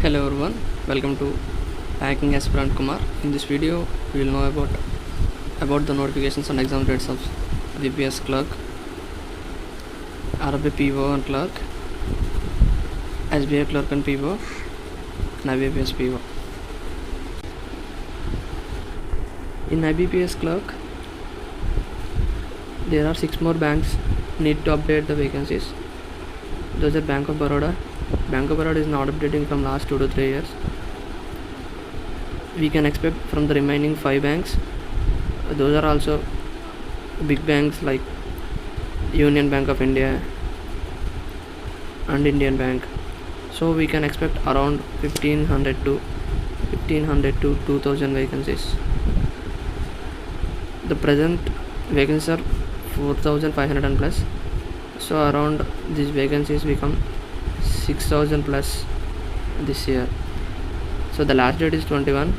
Hello everyone, welcome to Hacking Aspirant Kumar. In this video, we will know about the notifications and exam dates of IBPS clerk, RB PO and clerk, SBI clerk and PO, and IBPS PO. In IBPS clerk, there are 6 more banks need to update the vacancies. Those are Bank of Baroda. Bank of Baroda is not updating from last 2 to 3 years. We can expect from the remaining 5 banks. Those are also big banks like Union Bank of India and Indian Bank. So we can expect around 1500 to 2000 vacancies. The present vacancies are 4500 and plus. So around these vacancies become 6000 plus this year. So the last date is 21.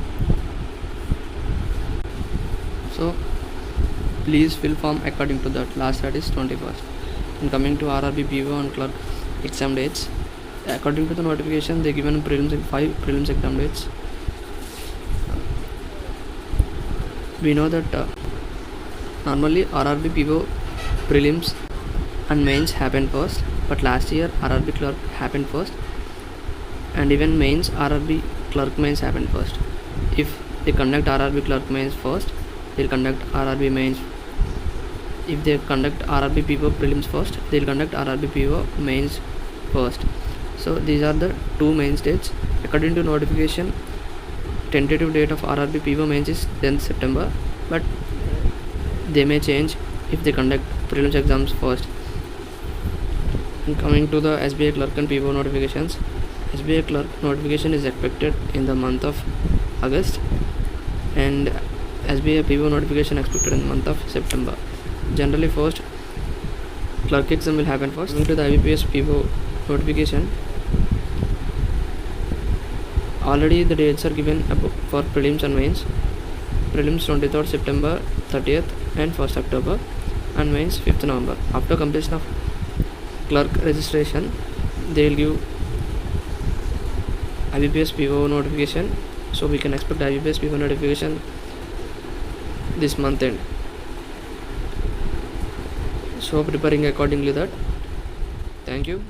So please fill form according to that. Last date is 21st. And coming to RRB PO and clerk exam dates, according to the notification, they given 5 prelims exam dates. We know that normally RRB PO prelims and mains happened first, but last year RRB clerk happened first, and even mains RRB clerk mains happened first. If they conduct RRB clerk mains first, they'll conduct RRB mains. If they conduct RRB PO prelims first, they'll conduct RRB PO mains first. So these are the 2 main dates. According to notification, tentative date of RRB PO mains is 10th September, but they may change if they conduct prelims exams first. And coming to the SBI clerk and PO notifications, SBI clerk notification is expected in the month of August, and SBI PO notification expected in the month of September. Generally, first clerk exam will happen first. Coming to the IBPS PO notification, already the dates are given for prelims and mains. Prelims 23rd September, 30th and 1st October, and mains 5th November. After completion of clerk registration, they will give IBPS PO notification. So we can expect IBPS PO notification this month end. So preparing accordingly that. Thank you.